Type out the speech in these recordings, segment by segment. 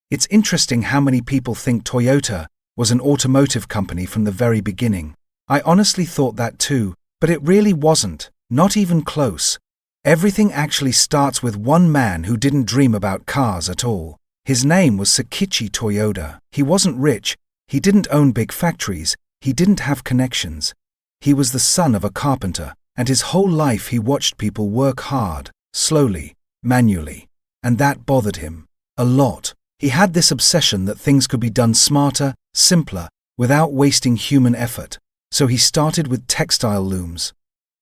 It's interesting how many people think Toyota was an automotive company from the very beginning. I honestly thought that too, but it really wasn't, not even close. Everything actually starts with one man who didn't dream about cars at all. His name was Sakichi Toyoda. He wasn't rich, he didn't own big factories, he didn't have connections. He was the son of a carpenter, and his whole life he watched people work hard, slowly, manually. And that bothered him. A lot. He had this obsession that things could be done smarter, simpler, without wasting human effort. So he started with textile looms.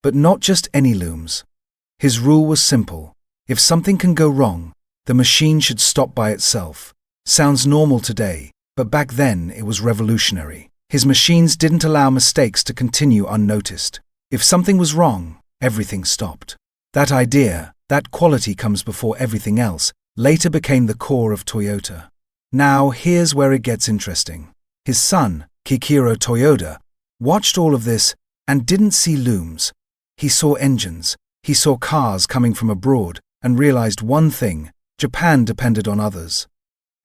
But not just any looms. His rule was simple. If something can go wrong, the machine should stop by itself. Sounds normal today, but back then it was revolutionary. His machines didn't allow mistakes to continue unnoticed. If something was wrong, everything stopped. That idea, that quality comes before everything else, later became the core of Toyota. Now here's where it gets interesting. His son, Kiichiro Toyoda, watched all of this and didn't see looms. He saw engines, he saw cars coming from abroad, and realized one thing: Japan depended on others.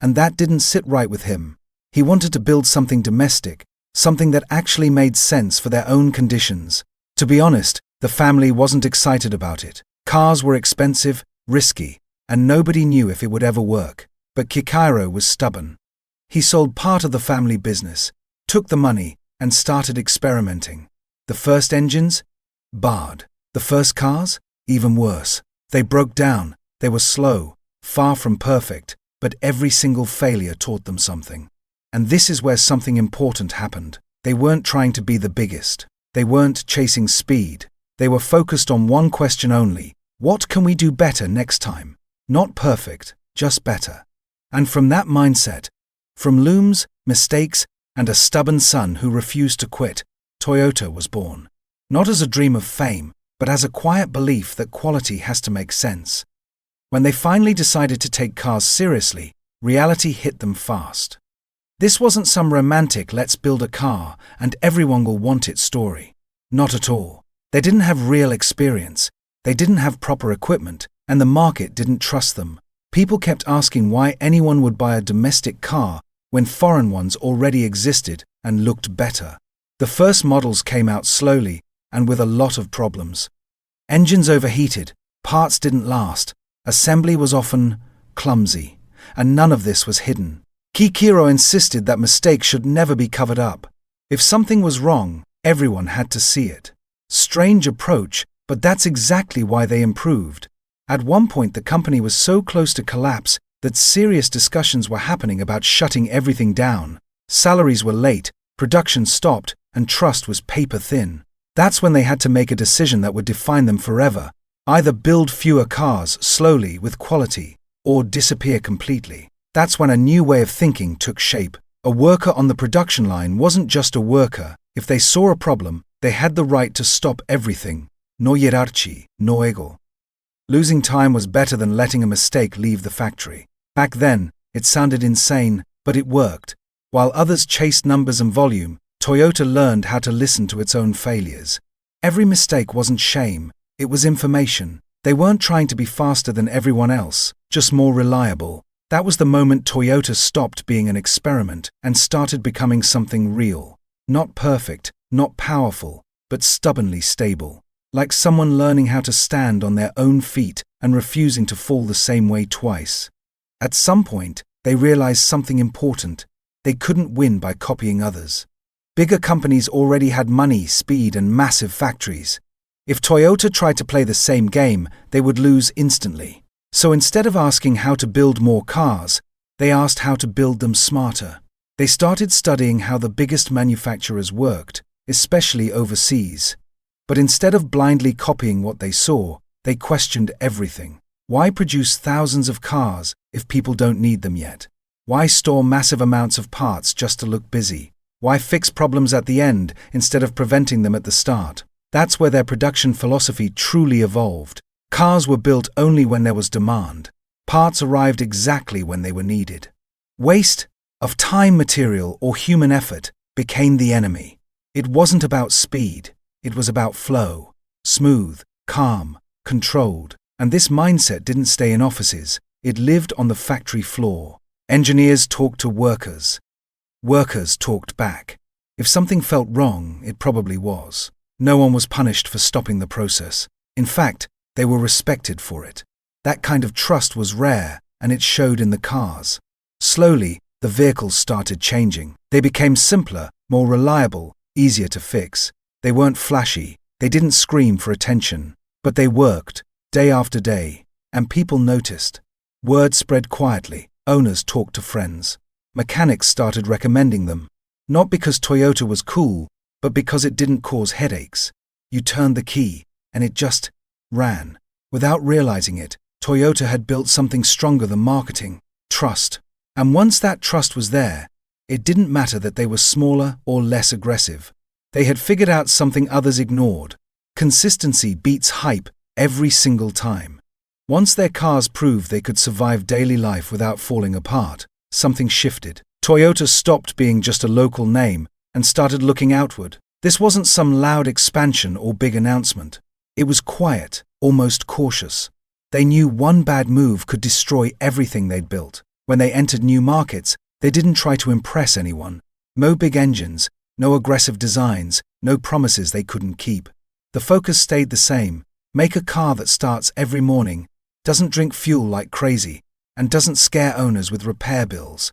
And that didn't sit right with him. He wanted to build something domestic, something that actually made sense for their own conditions. To be honest, the family wasn't excited about it. Cars were expensive, risky, and nobody knew if it would ever work. But Kiichiro was stubborn. He sold part of the family business, took the money, and started experimenting. The first engines? Barred. The first cars? Even worse. They broke down, they were slow, far from perfect, but every single failure taught them something. And this is where something important happened. They weren't trying to be the biggest. They weren't chasing speed. They were focused on one question only: what can we do better next time? Not perfect, just better. And from that mindset, from looms, mistakes, and a stubborn son who refused to quit, Toyota was born. Not as a dream of fame, but as a quiet belief that quality has to make sense. When they finally decided to take cars seriously, reality hit them fast. This wasn't some romantic "let's build a car and everyone will want it" story. Not at all. They didn't have real experience, they didn't have proper equipment, and the market didn't trust them. People kept asking why anyone would buy a domestic car when foreign ones already existed and looked better. The first models came out slowly and with a lot of problems. Engines overheated, parts didn't last, assembly was often clumsy, and none of this was hidden. Kiichiro insisted that mistakes should never be covered up. If something was wrong, everyone had to see it. Strange approach, but that's exactly why they improved. At one point the company was so close to collapse that serious discussions were happening about shutting everything down. Salaries were late, production stopped, and trust was paper thin. That's when they had to make a decision that would define them forever. Either build fewer cars slowly with quality, or disappear completely. That's when a new way of thinking took shape. A worker on the production line wasn't just a worker. If they saw a problem, they had the right to stop everything. No hierarchy, no ego. Losing time was better than letting a mistake leave the factory. Back then, it sounded insane, but it worked. While others chased numbers and volume, Toyota learned how to listen to its own failures. Every mistake wasn't shame, it was information. They weren't trying to be faster than everyone else, just more reliable. That was the moment Toyota stopped being an experiment and started becoming something real. Not perfect, not powerful, but stubbornly stable. Like someone learning how to stand on their own feet and refusing to fall the same way twice. At some point, they realized something important. They couldn't win by copying others. Bigger companies already had money, speed, and massive factories. If Toyota tried to play the same game, they would lose instantly. So instead of asking how to build more cars, they asked how to build them smarter. They started studying how the biggest manufacturers worked, especially overseas. But instead of blindly copying what they saw, they questioned everything. Why produce thousands of cars if people don't need them yet? Why store massive amounts of parts just to look busy? Why fix problems at the end instead of preventing them at the start? That's where their production philosophy truly evolved. Cars were built only when there was demand. Parts arrived exactly when they were needed. Waste of time, material, or human effort became the enemy. It wasn't about speed. It was about flow. Smooth, calm, controlled. And this mindset didn't stay in offices. It lived on the factory floor. Engineers talked to workers. Workers talked back. If something felt wrong, it probably was. No one was punished for stopping the process. In fact, they were respected for it. That kind of trust was rare, and it showed in the cars. Slowly, the vehicles started changing. They became simpler, more reliable, easier to fix. They weren't flashy, they didn't scream for attention, but they worked, day after day, and people noticed. Word spread quietly, owners talked to friends. Mechanics started recommending them, not because Toyota was cool, but because it didn't cause headaches. You turned the key, and it just ran. Without realizing it, Toyota had built something stronger than marketing: trust. And once that trust was there, it didn't matter that they were smaller or less aggressive. They had figured out something others ignored. Consistency beats hype every single time. Once their cars proved they could survive daily life without falling apart, something shifted. Toyota stopped being just a local name and started looking outward. This wasn't some loud expansion or big announcement. It was quiet, almost cautious. They knew one bad move could destroy everything they'd built. When they entered new markets, they didn't try to impress anyone. No big engines, no aggressive designs, no promises they couldn't keep. The focus stayed the same: make a car that starts every morning, doesn't drink fuel like crazy, and doesn't scare owners with repair bills.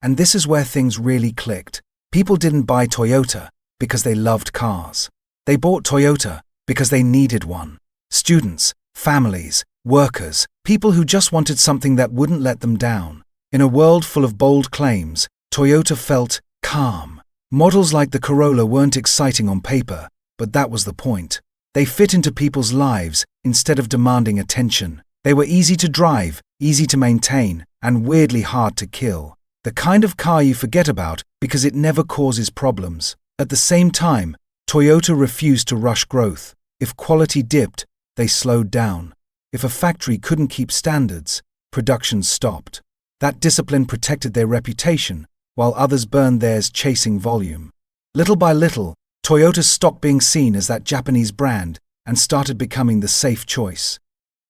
And this is where things really clicked. People didn't buy Toyota because they loved cars. They bought Toyota because they needed one. Students, families, workers, people who just wanted something that wouldn't let them down. In a world full of bold claims, Toyota felt calm. Models like the Corolla weren't exciting on paper, but that was the point. They fit into people's lives instead of demanding attention. They were easy to drive, easy to maintain, and weirdly hard to kill. The kind of car you forget about because it never causes problems. At the same time, Toyota refused to rush growth. If quality dipped, they slowed down. If a factory couldn't keep standards, production stopped. That discipline protected their reputation, while others burned theirs chasing volume. Little by little, Toyota stopped being seen as that Japanese brand and started becoming the safe choice.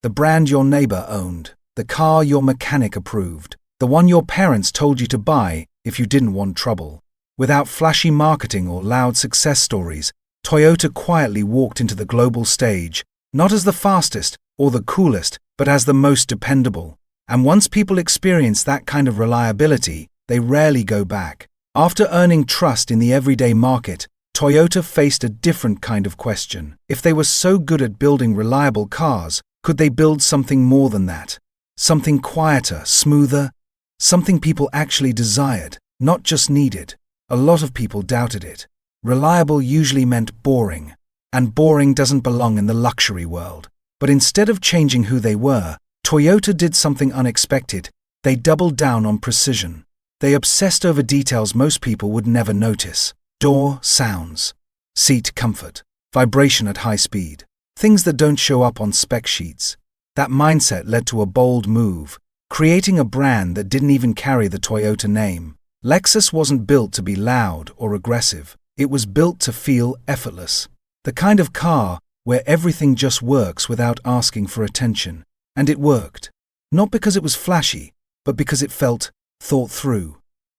The brand your neighbor owned, the car your mechanic approved, the one your parents told you to buy if you didn't want trouble. Without flashy marketing or loud success stories, Toyota quietly walked into the global stage, not as the fastest or the coolest, but as the most dependable. And once people experience that kind of reliability, they rarely go back. After earning trust in the everyday market, Toyota faced a different kind of question. If they were so good at building reliable cars, could they build something more than that? Something quieter, smoother, something people actually desired, not just needed. A lot of people doubted it. Reliable usually meant boring, and boring doesn't belong in the luxury world. But instead of changing who they were, Toyota did something unexpected. They doubled down on precision. They obsessed over details most people would never notice. Door sounds, seat comfort, vibration at high speed. Things that don't show up on spec sheets. That mindset led to a bold move, creating a brand that didn't even carry the Toyota name. Lexus wasn't built to be loud or aggressive. It was built to feel effortless. The kind of car where everything just works without asking for attention. And it worked. Not because it was flashy, but because it felt thought through.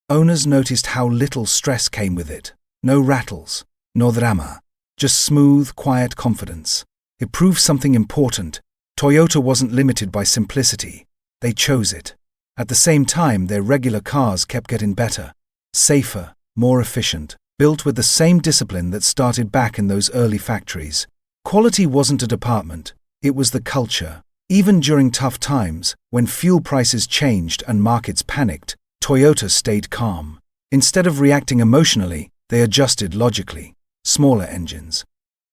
Owners noticed how little stress came with it. No rattles, no drama. Just smooth, quiet confidence. It proved something important. Toyota wasn't limited by simplicity. They chose it. At the same time, their regular cars kept getting better. Safer, more efficient. Built with the same discipline that started back in those early factories. Quality wasn't a department. It was the culture. Even during tough times, when fuel prices changed and markets panicked, Toyota stayed calm. Instead of reacting emotionally, they adjusted logically. Smaller engines,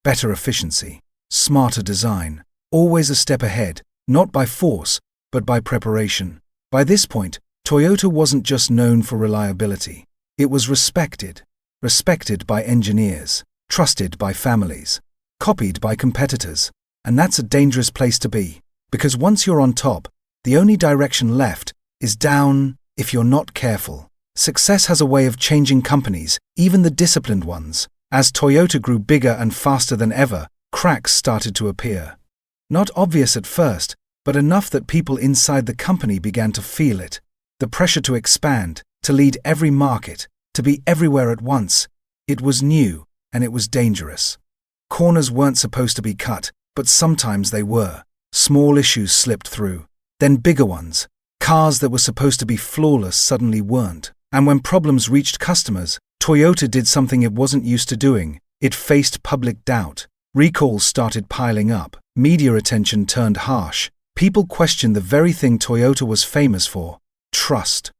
better efficiency, smarter design, always a step ahead, not by force, but by preparation. By this point, Toyota wasn't just known for reliability. It was respected. Respected by engineers, trusted by families, copied by competitors. And that's a dangerous place to be. Because once you're on top, the only direction left is down if you're not careful. Success has a way of changing companies, even the disciplined ones. As Toyota grew bigger and faster than ever, cracks started to appear. Not obvious at first, but enough that people inside the company began to feel it. the pressure to expand, to lead every market, to be everywhere at once. It was new, and it was dangerous. Corners weren't supposed to be cut, but sometimes they were. Small issues slipped through. Then bigger ones. Cars that were supposed to be flawless suddenly weren't. And when problems reached customers, Toyota did something it wasn't used to doing. It faced public doubt. Recalls started piling up. Media attention turned harsh. People questioned the very thing Toyota was famous for: trust.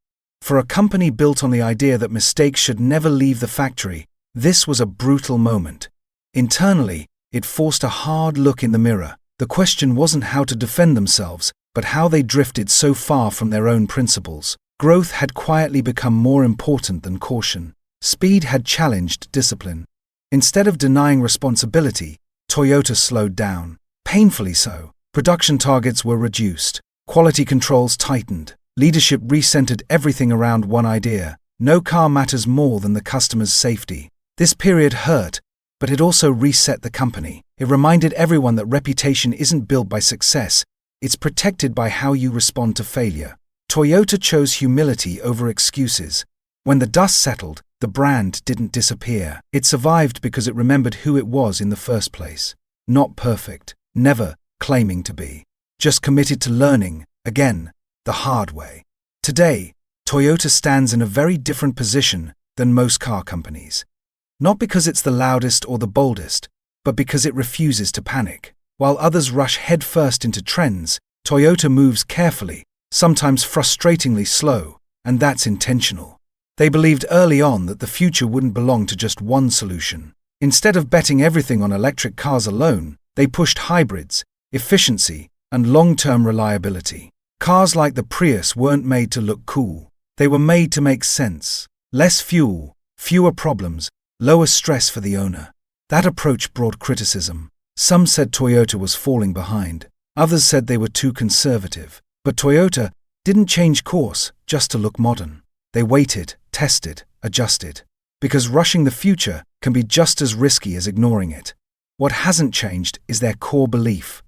For a company built on the idea that mistakes should never leave the factory, this was a brutal moment. Internally, it forced a hard look in the mirror. The question wasn't how to defend themselves, but how they drifted so far from their own principles. Growth had quietly become more important than caution. Speed had challenged discipline. Instead of denying responsibility, Toyota slowed down. Painfully so. Production targets were reduced. Quality controls tightened. Leadership recentered everything around one idea: no car matters more than the customer's safety. This period hurt, but it also reset the company. It reminded everyone that reputation isn't built by success, it's protected by how you respond to failure. Toyota chose humility over excuses. When the dust settled, the brand didn't disappear. It survived because it remembered who it was in the first place. Not perfect, never claiming to be. Just committed to learning, again, the hard way. Today, Toyota stands in a very different position than most car companies. Not because it's the loudest or the boldest, but because it refuses to panic. While others rush headfirst into trends, Toyota moves carefully, sometimes frustratingly slow, and that's intentional. They believed early on that the future wouldn't belong to just one solution. Instead of betting everything on electric cars alone, they pushed hybrids, efficiency, and long-term reliability. Cars like the Prius weren't made to look cool. They were made to make sense. Less fuel, fewer problems, lower stress for the owner. That approach brought criticism. Some said Toyota was falling behind. Others said they were too conservative. But Toyota didn't change course just to look modern. They waited, tested, adjusted. Because rushing the future can be just as risky as ignoring it. What hasn't changed is their core belief.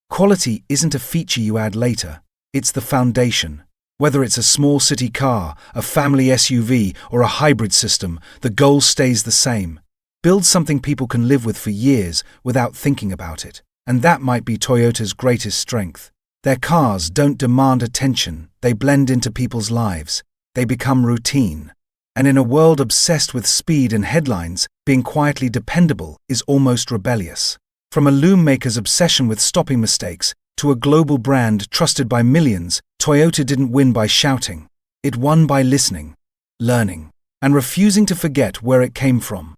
Quality isn't a feature you add later. It's the foundation. Whether it's a small city car, a family SUV, or a hybrid system, the goal stays the same. Build something people can live with for years without thinking about it. And that might be Toyota's greatest strength. Their cars don't demand attention, they blend into people's lives. They become routine. And in a world obsessed with speed and headlines, being quietly dependable is almost rebellious. From a loom maker's obsession with stopping mistakes to a global brand trusted by millions, Toyota didn't win by shouting. It won by listening, learning, and refusing to forget where it came from.